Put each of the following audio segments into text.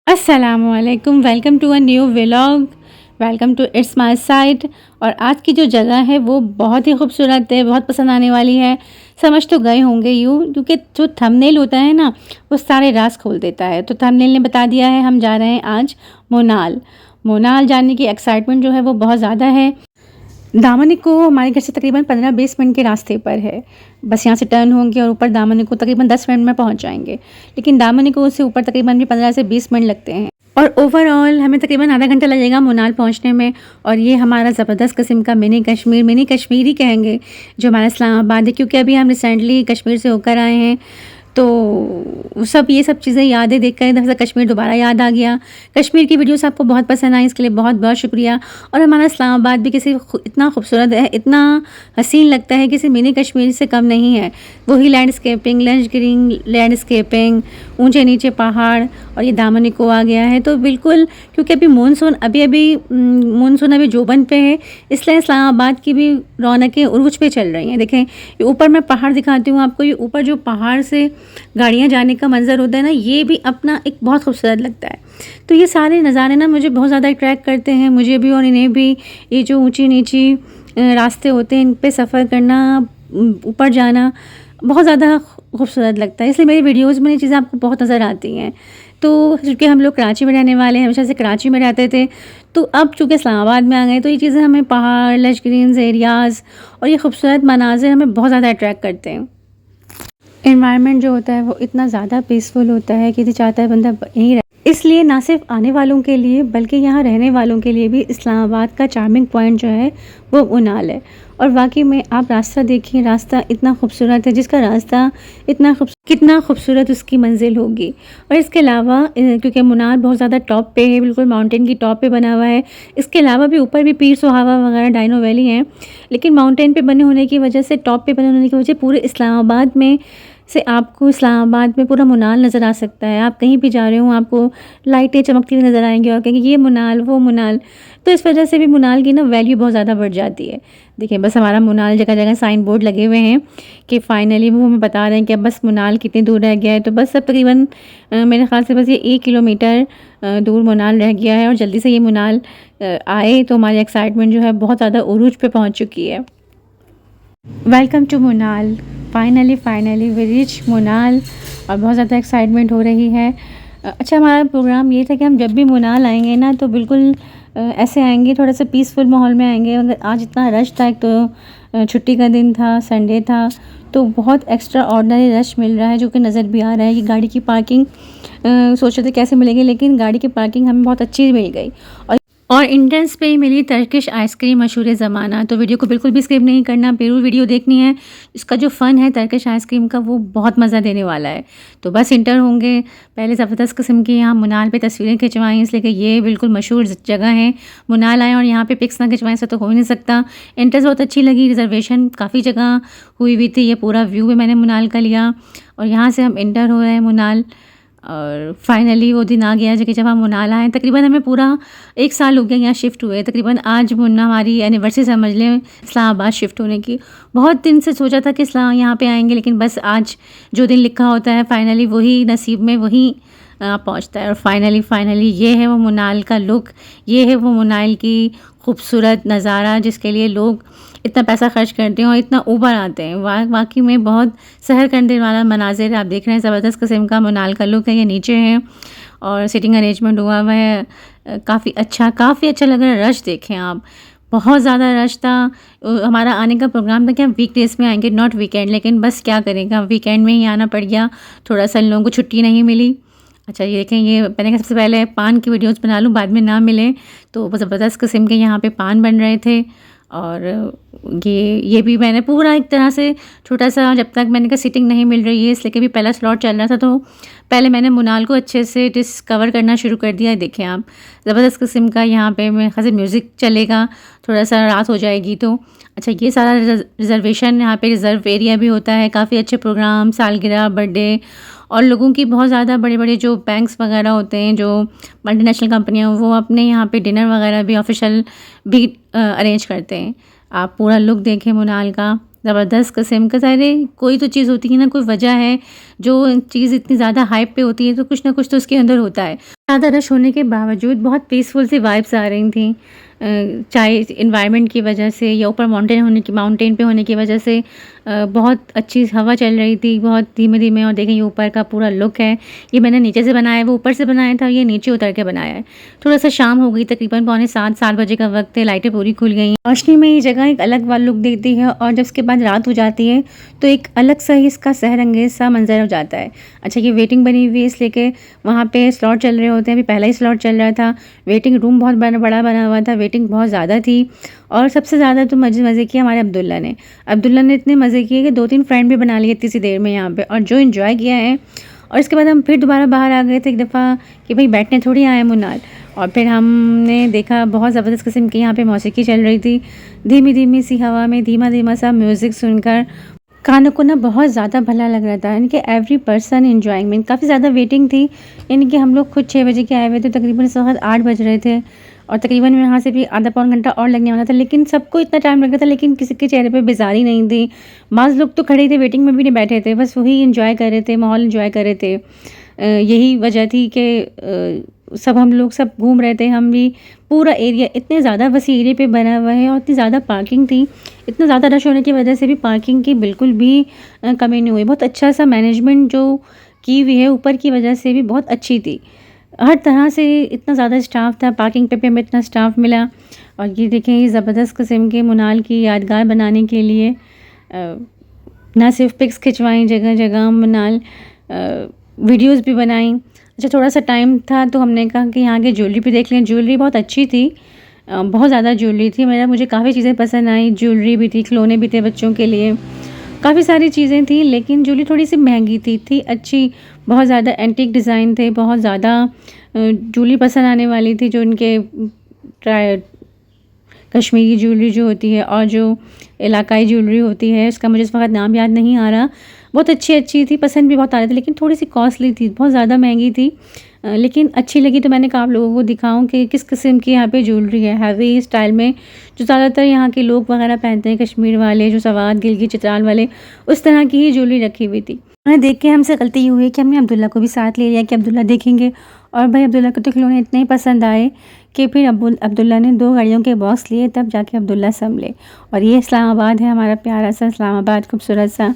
अस्सलामुअलैकुम, welcome to a new vlog. Welcome to it's my site. और आज की जो जगह है वो बहुत ही खूबसूरत है, बहुत पसंद आने वाली है। समझ तो गए होंगे यूँ, क्योंकि जो थंबनेल होता है ना वो सारे राज खोल देता है। तो थंबनेल ने बता दिया है, हम जा रहे हैं आज मोनाल। मोनाल जाने की एक्साइटमेंट जो है वो बहुत ज़्यादा है। दामनिको हमारे घर से तकरीबन 15-20 मिनट के रास्ते पर है। बस यहाँ से टर्न होंगे और ऊपर दामनिको तकरीबन 10 मिनट में पहुँच जाएंगे। लेकिन दामनिको से ऊपर तकरीबन भी 15 से 20 मिनट लगते हैं और ओवरऑल हमें तकरीबन आधा घंटा लगेगा मोनाल पहुँचने में। और ये हमारा ज़बरदस्त किस्म का मिनी कश्मीर ही कहेंगे जो हमारा इस्लामाबाद है, क्योंकि अभी हम रिसेंटली कश्मीर से होकर आए हैं। तो ये सब चीज़ें यादें देख कर दरअसल कश्मीर दोबारा याद आ गया। कश्मीर की वीडियोस आपको बहुत पसंद आई, इसके लिए बहुत बहुत शुक्रिया। और हमारा इस्लामाबाद भी इतना खूबसूरत है, इतना हसीन लगता है, किसी मिनी कश्मीर से कम नहीं है। वही लैंडस्केपिंग, लंच ग्रीन लैंडस्केपिंग, ऊंचे नीचे पहाड़, और ये दामनिको आ गया है। तो बिल्कुल, क्योंकि अभी मानसून अभी जोबन पे है, इसलिए इस्लामाबाद की भी रौनकें उरूज पे चल रही हैं। देखें, ये ऊपर मैं पहाड़ दिखाती हूँ आपको। ये ऊपर जो पहाड़ से गाड़ियाँ जाने का मंज़र होता है ना, ये भी अपना एक बहुत खूबसूरत लगता है। तो ये सारे नज़ारे ना मुझे बहुत ज़्यादा अट्रैक्ट करते हैं, मुझे भी और इन्हें भी। ये जो ऊंची नीची रास्ते होते हैं, इन पे सफ़र करना, ऊपर जाना बहुत ज़्यादा खूबसूरत लगता है। इसलिए मेरी वीडियोज़ में ये चीज़ें आपको बहुत नज़र आती हैं। तो चूँकि हम लोग कराची में रहने वाले हैं, हमेशा से कराची में रहते थे, तो अब चूँकि इस्लामाबाद में आ गए, तो ये चीज़ें हमें पहाड़, लश ग्रीन्स एरियाज़ और ये खूबसूरत मनाज़िर हमें बहुत ज़्यादा अट्रैक्ट करते हैं। एनवायरनमेंट जो होता है वो इतना ज़्यादा पीसफुल होता है कि चाहता है बंदा यहीं रहे। इसलिए ना सिर्फ आने वालों के लिए बल्कि यहाँ रहने वालों के लिए भी इस्लामाबाद का चार्मिंग पॉइंट जो है वो मोनाल है। और वाकई में आप रास्ता देखिए, रास्ता इतना खूबसूरत है, जिसका रास्ता कितना खूबसूरत उसकी मंजिल होगी। और इसके अलावा क्योंकि मोनाल बहुत ज़्यादा टॉप पे है, बिल्कुल माउंटेन की टॉप पे बना हुआ है। इसके अलावा भी ऊपर भी पीर सुहावा वगैरह डाइनो वैली हैं, लेकिन माउंटेन पे बने होने की वजह से, टॉप पे बने होने की वजह से पूरे इस्लामाबाद में से आपको इस्लामाबाद में पूरा मोनाल नज़र आ सकता है। आप कहीं भी जा रहे हो, आपको लाइटें चमकती हुई नज़र आएंगी और कहेंगे ये मोनाल, वो मोनाल। तो इस वजह से भी मोनाल की ना वैल्यू बहुत ज़्यादा बढ़ जाती है। देखिए, बस हमारा मोनाल, जगह जगह साइन बोर्ड लगे हुए हैं कि फ़ाइनली वो हमें बता रहे हैं कि अब बस मोनाल कितनी दूर रह गया है। तो बस अब तकरीबन मेरे ख़्याल से बस ये 1 किलोमीटर दूर मोनाल रह गया है और जल्दी से ये मोनाल आए तो हमारी एक्साइटमेंट जो है बहुत ज़्यादा उरूज पे पहुँच चुकी है। Welcome to Monal. Finally we reach Monal और बहुत ज़्यादा एक्साइटमेंट हो रही है। अच्छा, हमारा प्रोग्राम ये था कि हम जब भी मोनाल आएंगे ना तो बिल्कुल ऐसे आएंगे, थोड़ा सा पीसफुल माहौल में आएंगे। मगर आज इतना रश था, एक तो छुट्टी का दिन था, संडे था, तो बहुत एक्स्ट्रा ऑर्डनरी रश मिल रहा है, जो कि नज़र भी आ रहा है। कि गाड़ी की पार्किंग सोच रहे थे कैसे मिलेगी, लेकिन गाड़ी की पार्किंग हमें बहुत अच्छी मिल गई। और एंट्रेंस पे ही मिली टर्किश आइसक्रीम, मशहूर ज़माना। तो वीडियो को बिल्कुल भी स्किप नहीं करना, ज़रूर वीडियो देखनी है। इसका जो फ़न है टर्किश आइसक्रीम का, वो बहुत मज़ा देने वाला है। तो बस इंटर होंगे, पहले ज़बरदस्त किस्म की यहाँ मोनाल पे तस्वीरें खिंचवाएं, इसलिए कि ये बिल्कुल मशहूर जगह है। मोनाल आएँ और यहाँ पे पिक्स ना खिंचवाएं, ऐसा तो हो ही नहीं सकता। एंट्रेंस बहुत अच्छी लगी, रिजर्वेशन काफ़ी जगह हुई हुई थी। ये पूरा व्यू भी मैंने मोनाल का लिया और यहाँ से हम इंटर हो रहे हैं मोनाल। और फाइनली वो दिन आ गया जब हम मोनाल आए। तकरीबन हमें पूरा 1 साल हो गया यहाँ शिफ्ट हुए। तकरीबन आज मुन्ना हमारी एनिवर्सरी समझ लें इस्लामाबाद शिफ्ट होने की। बहुत दिन से सोचा था कि यहाँ पे आएंगे, लेकिन बस आज जो दिन लिखा होता है फाइनली वही नसीब में वही पहुँचता है। और फाइनली ये है वो मोनाल का लुक, ये है वो मोनाल की खूबसूरत नज़ारा जिसके लिए लोग इतना पैसा खर्च करते हैं और इतना ऊपर आते हैं। वाकई में बहुत सहर करने वाला मनाजिर आप देख रहे हैं। ज़बरदस्त किस्म का मोनाल का लुक है। ये नीचे है और सिटिंग अरेंजमेंट हुआ हुआ है, काफ़ी अच्छा लग रहा है। रश देखें आप, बहुत ज़्यादा रश था। हमारा आने का प्रोग्राम था कि हम वीकडेज़ में आएंगे, नॉट वीकेंड, लेकिन बस क्या करेंगे, वीकेंड में ही आना पड़ गया। थोड़ा सा इन लोगों को छुट्टी नहीं मिली। अच्छा, ये देखें, ये मैंने कहा सबसे पहले पान की वीडियोस बना लूँ, बाद में ना मिले। तो ज़बरदस्त किस्म के यहाँ पे पान बन रहे थे। और ये भी मैंने पूरा एक तरह से छोटा सा, जब तक मैंने कहा सिटिंग नहीं मिल रही है, इसलिए कि भी पहला स्लॉट चल रहा था, तो पहले मैंने मोनाल को अच्छे से डिस्कवर करना शुरू कर दिया। देखें आप, ज़बरदस्त किस्म का यहाँ पे मेरे ख़ास म्यूज़िक चलेगा, थोड़ा सा रात हो जाएगी तो। अच्छा, ये सारा रिजर्वेशन, यहाँ पे रिज़र्व एरिया भी होता है। काफ़ी अच्छे प्रोग्राम, सालगिरह, बर्थडे और लोगों की बहुत ज़्यादा बड़े जो बैंक्स वगैरह होते हैं, जो मल्टीनेशनल कंपनियाँ, वो अपने यहाँ पे डिनर वगैरह भी ऑफिशियल भी अरेंज करते हैं। आप पूरा लुक देखें मोनाल का, ज़बरदस्त किस्म का। सारे कोई तो चीज़ होती है ना, कोई वजह है, जो चीज़ इतनी ज़्यादा हाइप पे होती है तो कुछ ना कुछ तो उसके अंदर होता है। ज़्यादा रश होने के बावजूद बहुत पीसफुल सी वाइब्स आ रही थी। चाहे एनवायरनमेंट की वजह से या ऊपर माउंटेन पे होने की वजह से बहुत अच्छी हवा चल रही थी, बहुत धीमे-धीमे। और देखें ये ऊपर का पूरा लुक है। ये मैंने नीचे से बनाया है, वो ऊपर से बनाया था, ये नीचे उतर के बनाया है। थोड़ा-सा शाम हो गई, तकरीबन पौने 7 बजे का वक़्त है, लाइटें पूरी खुल गई हैं। रोशनी में ये जगह एक अलग लुक देती है और जब उसके बाद रात हो जाती है तो एक अलग सा ही इसका सहरंगेज़ सा मंज़र हो जाता है। अच्छा, ये वेटिंग बनी हुई है इसलिए कि वहाँ पे स्लॉट चल रहे होते हैं। अभी पहला ही स्लॉट चल रहा था। वेटिंग रूम बहुत बड़ा बना हुआ था, वेटिंग बहुत ज़्यादा थी। और सबसे ज़्यादा तो मज़े किए हमारे अब्दुल्ला ने। अब्दुल्ला ने इतने मज़े किए कि 2-3 फ्रेंड भी बना लिए इतनी सी देर में यहाँ पे, और जो एन्जॉय किया है। और इसके बाद हम फिर दोबारा बाहर आ गए थे एक दफ़ा कि भाई बैठने थोड़ी आए हैं मुन्नार। और फिर हमने देखा बहुत ज़बरदस्त किस्म की यहाँ पे मौसीकी चल रही थी। धीमी-धीमी सी हवा में धीमा-धीमा सा म्यूज़िक सुनकर कानों को ना बहुत ज़्यादा भला लग रहा था। यानी कि एवरी पर्सन एन्जॉयिंग। मीन काफ़ी ज़्यादा वेटिंग थी। यानी कि हम लोग खुद 6 बजे के आए हुए थे, तकरीबन इस वक़्त 8 बज रहे थे और तकरीबन यहाँ से भी आधा पौन घंटा और लगने वाला था। लेकिन सबको इतना टाइम लग रहा था, लेकिन किसी के चेहरे पे बेज़ारी नहीं थी। बाज़ लोग तो खड़े थे, वेटिंग में भी नहीं बैठे थे, बस वही एन्जॉय कर रहे थे, माहौल एन्जॉय कर रहे थे। यही वजह थी कि हम लोग सब घूम रहे थे। हम भी पूरा एरिया इतने ज़्यादा वसी एरिया पे बना हुआ है और इतनी ज़्यादा पार्किंग थी। इतना ज़्यादा रश होने की वजह से भी पार्किंग की बिल्कुल भी कमी नहीं हुई। बहुत अच्छा सा मैनेजमेंट जो की हुई है ऊपर की वजह से भी बहुत अच्छी थी। हर तरह से इतना ज़्यादा स्टाफ था, पार्किंग पे भी हमें इतना स्टाफ मिला। और ये देखें, ये ज़बरदस्त किस्म के मुनाल की यादगार बनाने के लिए ना सिर्फ पिक्स खिंचवाई जगह-जगह मुनाल, वीडियोज़ भी बनाई। अच्छा, थोड़ा-सा टाइम था तो हमने कहा कि यहाँ की ज्वेलरी भी देख लें। ज्वेलरी बहुत अच्छी थी, बहुत ज़्यादा ज्वेलरी थी। मुझे काफ़ी चीज़ें पसंद आई। ज्वेलरी भी थी, खिलौने भी थे बच्चों के लिए, काफ़ी सारी चीज़ें थी। लेकिन ज्वेलरी थोड़ी-सी महंगी थी अच्छी, बहुत ज़्यादा एंटीक डिज़ाइन थे, बहुत ज़्यादा ज्वेलरी पसंद आने वाली थी। जो उनके कश्मीरी ज्वेलरी जो होती है और जो इलाकाई ज्वेलरी होती है, उसका मुझे इस वक़्त नाम याद नहीं आ रहा। बहुत अच्छी थी, पसंद भी बहुत आ रही थी, लेकिन थोड़ी-सी कॉस्टली थी, बहुत ज़्यादा महंगी थी। लेकिन अच्छी लगी तो मैंने कहा आप लोगों को दिखाऊं कि किस किस्म की यहाँ पे ज्वेलरी है, हैवी स्टाइल में, जो ज़्यादातर यहाँ के लोग वगैरह पहनते हैं, कश्मीर वाले, जो सवात, गिलगित, चित्राल वाले, उस तरह की ही ज्वेलरी रखी हुई थी। उन्हें देख के हमसे गलती ये हुई कि हमने अब्दुल्ला को भी साथ ले लिया कि अब्दुल्ला देखेंगे। और भाई अब्दुल्ला को तो खिलौने इतने ही पसंद आए कि फिर अब्दुल्ला ने 2 गाड़ियों के बॉक्स लिए, तब जाके अब्दुल्ला संभले। और ये इस्लामाबाद है, हमारा प्यारा सा इस्लामाबाद, खूबसूरत सा।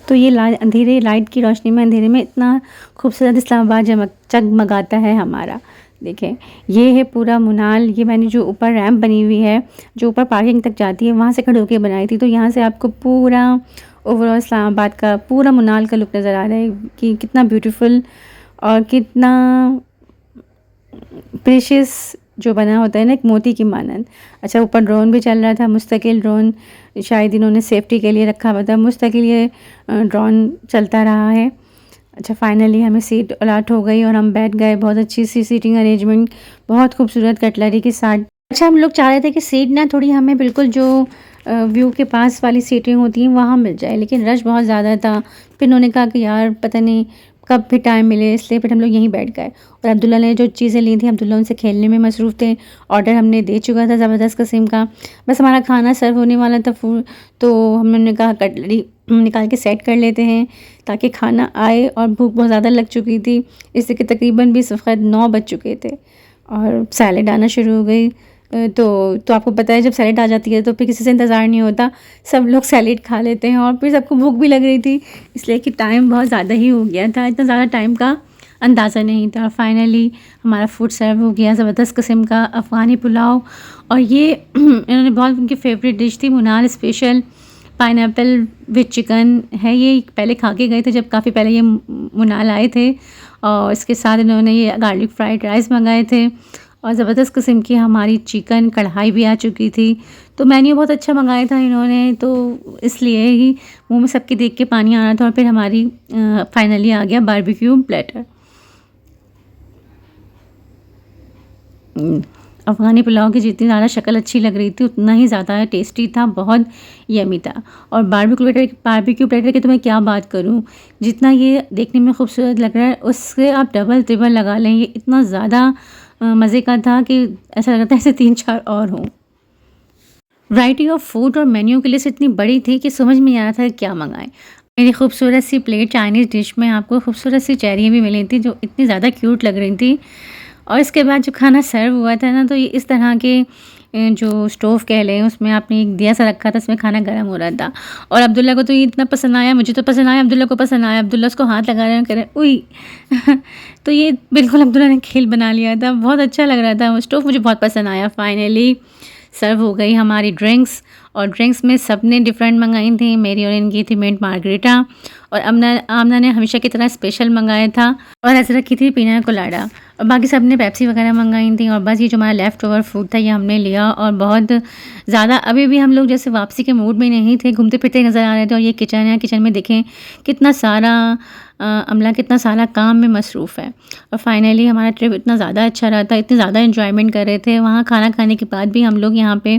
तो ये अंधेरे लाइट की रोशनी में, अंधेरे में इतना खूबसूरत इस्लामाबाद जगमगाता है हमारा। देखें, ये है पूरा मुनाल। ये मैंने जो ऊपर रैंप बनी हुई है, जो ऊपर पार्किंग तक जाती है, वहाँ से खड़े होकर बनाई थी। तो यहाँ से आपको पूरा ओवरऑल इस्लामाबाद का, पूरा मुनाल का लुक नज़र आ रहा है कि कितना ब्यूटीफुल और कितना प्रेशियस जो बना होता है ना, एक मोती की मानंद। अच्छा, ऊपर ड्रोन भी चल रहा था, मुस्तकिल ड्रोन, शायद इन्होंने सेफ्टी के लिए रखा हुआ था, मुस्तकिल ये ड्रोन चलता रहा है। अच्छा, फाइनली हमें सीट अलॉट हो गई और हम बैठ गए। बहुत अच्छी सी सीटिंग अरेंजमेंट, बहुत खूबसूरत कटलरी के साथ। अच्छा, हम लोग चाह रहे थे कि सीट ना थोड़ी हमें बिल्कुल जो व्यू के पास वाली सीटें होती हैं वहाँ मिल जाए, लेकिन रश बहुत ज़्यादा था। फिर उन्होंने कहा कि यार पता नहीं कब भी टाइम मिले, इसलिए फिर हम लोग यहीं बैठ गए। और अब्दुल्ला ने जो चीज़ें ली थी, अब्दुल्ला उनसे खेलने में मसरूफ़ थे। ऑर्डर हमने दे चुका था ज़बरदस्त किस्म का, बस हमारा खाना सर्व होने वाला था। तो हमने कहा कटलरी निकाल के सेट कर लेते हैं ताकि खाना आए, और भूख बहुत ज़्यादा लग चुकी थी, इससे कि तकरीबन भी इस वक्त 9 बज चुके थे और सैलेड आना शुरू हो गई। तो आपको पता है जब सैलेड आ जाती है तो फिर किसी से इंतज़ार नहीं होता, सब लोग सैलेड खा लेते हैं। और फिर सबको भूख भी लग रही थी, इसलिए कि टाइम बहुत ज़्यादा ही हो गया था, इतना ज़्यादा टाइम का अंदाज़ा नहीं था। फाइनली हमारा फूड सर्व हो गया, ज़बरदस्त किस्म का अफ़गानी पुलाव। और ये इन्होंने बहुत उनकी फेवरेट डिश थी, मुनाल स्पेशल पाइनएप्पल विद चिकन है। ये पहले खा के गए थे जब काफ़ी पहले ये मुनाल आए थे, और इसके साथ इन्होंने ये गार्लिक फ्राइड राइस मंगाए थे, और ज़बरदस्त किस्म की हमारी चिकन कढ़ाई भी आ चुकी थी। तो मेन्यू बहुत अच्छा मंगाया था इन्होंने, तो इसलिए ही मुंह में सबके देख के पानी आ रहा था। और फिर हमारी फाइनली आ गया बारबेक्यू प्लेटर। अफ़गानी पुलाव की जितनी ज़्यादा शक्ल अच्छी लग रही थी, उतना ही ज़्यादा टेस्टी था, बहुत यमी था। और बारबेक्यू प्लेटर की तो मैं क्या बात करूं, जितना ये देखने में खूबसूरत लग रहा है उससे आप डबल ट्रिपल लगा लें। ये इतना ज़्यादा मज़े का था कि ऐसा लग रहा था ऐसे 3-4 और हों। वैरायटी ऑफ फूड और मेन्यू की लिस्ट इतनी बड़ी थी कि समझ में नहीं आ रहा था क्या मंगाएं। मेरी खूबसूरत सी प्लेट चाइनीज़ डिश में आपको खूबसूरत सी चेरियाँ भी मिली थी, जो इतनी ज़्यादा क्यूट लग रही थी। और इसके बाद जो खाना सर्व हुआ था ना, तो ये इस तरह के जो स्टोव कह लें, उसमें आपने एक दिया सा रखा था, उसमें खाना गर्म हो रहा था। और अब्दुल्ला को तो ये इतना पसंद आया, मुझे तो पसंद आया, अब्दुल्ला को पसंद आया। अब्दुल्ला उसको हाथ लगा रहे हैं, कह रहे हैं उई। तो ये बिल्कुल अब्दुल्ला ने खेल बना लिया था, बहुत अच्छा लग रहा था वो स्टोव, मुझे बहुत पसंद आया। फाइनली सर्व हो गई हमारी ड्रिंक्स, और ड्रिंक्स में सबने डिफरेंट मंगाई थी। मेरी और इनकी थी मिंट मार्गरीटा, और आमना ने हमेशा की तरह स्पेशल मंगाया था, और ऐसे रखी थी पीना कोलाडा, और बाकी सब ने पेप्सी वगैरह मंगाई थी। और बस ये जो हमारा लेफ़्ट ओवर फूड था ये हमने लिया, और बहुत ज़्यादा अभी भी हम लोग जैसे वापसी के मूड में नहीं थे, घूमते फिरते नज़र आ रहे थे। और ये किचन है, किचन में देखें कितना सारा अमला कितना सारा काम में मसरूफ़ है। और फाइनली हमारा ट्रिप इतना ज़्यादा अच्छा रहा था, इतनी ज़्यादा एंजॉयमेंट कर रहे थे। वहाँ खाना खाने के बाद भी हम लोग यहाँ पे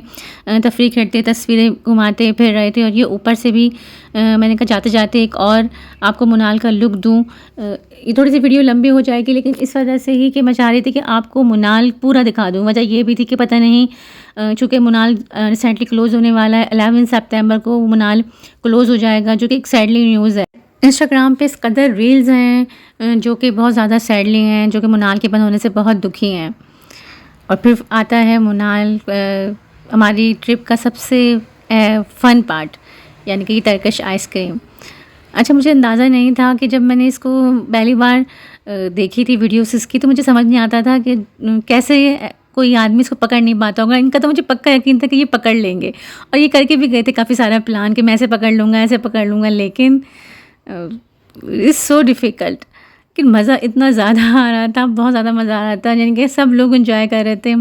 तफरीह करते, तस्वीरें घुमाते फिर रहे थे। और ये ऊपर से भी मैंने कहा जाते जाते एक और आपको मुनाल का लुक दूँ। ये थोड़ी सी वीडियो लंबी हो जाएगी, लेकिन इस वजह से ही कि मैं चाह रही थी कि आपको मुनाल पूरा दिखा दूँ। वजह ये भी थी कि पता नहीं चूँकि मुनाल रिसेंटली क्लोज़ होने वाला है, 11 सितंबर को मुनाल क्लोज़ हो जाएगा, जो कि एक सैडली न्यूज़ है। इंस्टाग्राम पे इस कदर रील्स हैं जो कि बहुत ज़्यादा सैडली हैं, जो कि मुनाल के बंद होने से बहुत दुखी हैं। और फिर आता है मुनाल हमारी ट्रिप का सबसे फ़न पार्ट, यानी कि टर्किश आइसक्रीम। अच्छा, मुझे अंदाज़ा नहीं था कि जब मैंने इसको पहली बार देखी थी वीडियोस इसकी, तो मुझे समझ नहीं आता था कि कैसे कोई आदमी इसको पकड़ नहीं पाता होगा। इनका तो मुझे पक्का यकीन था कि ये पकड़ लेंगे, और ये करके भी गए थे काफ़ी सारा प्लान कि मैं ऐसे पकड़ लूँगा, ऐसे पकड़ लूँगा, लेकिन इट्स सो डिफ़िकल्ट। कि मज़ा इतना ज़्यादा आ रहा था, बहुत ज़्यादा मज़ा आ रहा था, यानी कि सब लोग एंजॉय कर रहे थे।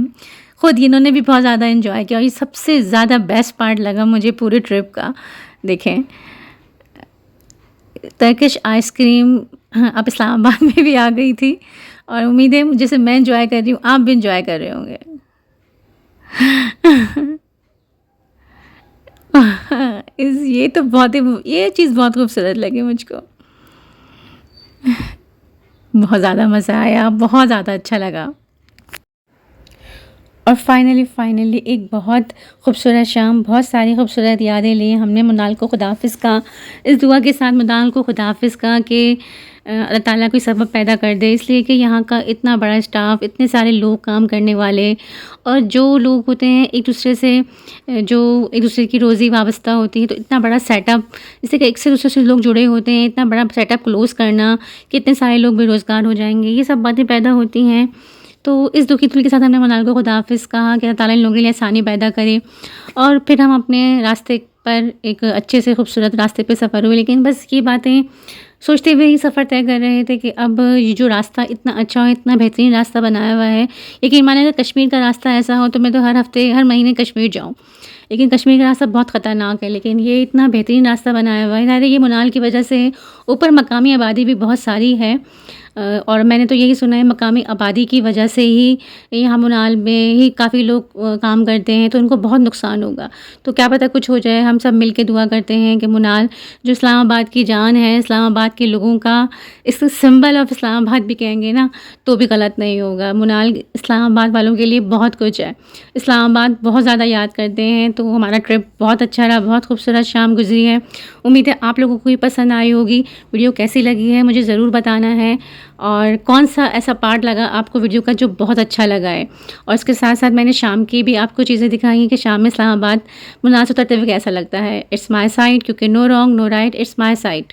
खुद इन्होंने भी बहुत ज़्यादा एंजॉय किया, और ये सबसे ज़्यादा बेस्ट पार्ट लगा मुझे पूरे ट्रिप का। देखें टर्किश आइसक्रीम अब इस्लामाबाद में भी आ गई थी, और उम्मीद है जैसे मैं एंजॉय कर रही हूँ आप भी एंजॉय कर रहे होंगे। ये तो बहुत ही, ये चीज़ बहुत खूबसूरत लगी मुझको। बहुत ज़्यादा मज़ा आया, बहुत ज़्यादा अच्छा लगा। और फाइनली एक बहुत खूबसूरत शाम, बहुत सारी खूबसूरत यादें ली हमने। मुनाल को खुदाफ़िज़ का, इस दुआ के साथ मुनाल को खुदाफ़िज़ का कि अल्लाह ताला कोई सबब पैदा कर दे, इसलिए कि यहाँ का इतना बड़ा स्टाफ, इतने सारे लोग काम करने वाले, और जो लोग होते हैं एक दूसरे से जो एक दूसरे की रोज़ी वाबस्ता होती है, तो इतना बड़ा सेटअप, इससे कि एक से दूसरे से लोग जुड़े होते हैं, इतना बड़ा सेटअप क्लोज़ करना कि इतने सारे लोग बेरोज़गार हो जाएंगे, ये सब बातें पैदा होती हैं। तो इस दुखी दिल के साथ हमने मुनाल को खुदाफ़िज़ कहा कि अल्लाह ताला इन लोगों के लिए आसानी पैदा करे, और फिर हम अपने रास्ते पर एक अच्छे से खूबसूरत रास्ते पे सफ़र हुए। लेकिन बस ये बातें सोचते हुए ही सफ़र तय कर रहे थे कि अब ये जो रास्ता इतना अच्छा और इतना बेहतरीन रास्ता बनाया हुआ है, यकीन माने अगर कश्मीर का रास्ता ऐसा हो तो मैं तो हर हफ़्ते हर महीने कश्मीर जाऊँ। लेकिन कश्मीर का रास्ता बहुत ख़तरनाक है, लेकिन ये इतना बेहतरीन रास्ता बनाया हुआ है। ज़ाहिर है ये मुनाल की वजह से है, ऊपर मकामी आबादी भी बहुत सारी है, और मैंने तो यही सुना है मकामी आबादी की वजह से ही यहाँ मुनाल में ही काफ़ी लोग काम करते हैं, तो उनको बहुत नुकसान होगा। तो क्या पता कुछ हो जाए, हम सब मिल के दुआ करते हैं कि मुनाल जो इस्लामाबाद की जान है, इस्लामाबाद के लोगों का, इसको सिंबल ऑफ इस्लामाबाद भी कहेंगे ना तो भी गलत नहीं होगा। मुनाल इस्लामाबाद वालों के लिए बहुत कुछ है, इस्लामाबाद बहुत ज़्यादा याद करते हैं। तो हमारा ट्रिप बहुत अच्छा रहा, बहुत खूबसूरत शाम गुजरी है। उम्मीद है आप लोगों को भी पसंद आई होगी। वीडियो कैसी लगी है मुझे ज़रूर बताना है, और कौन सा ऐसा पार्ट लगा आपको वीडियो का जो बहुत अच्छा लगा है। और इसके साथ साथ मैंने शाम की भी आपको चीज़ें दिखाई हैं कि शाम में इस्लामाबाद मुनाल से उतरते हुए कैसा लगता है। इट्स माई साइड, क्योंकि no wrong no right, it's my side.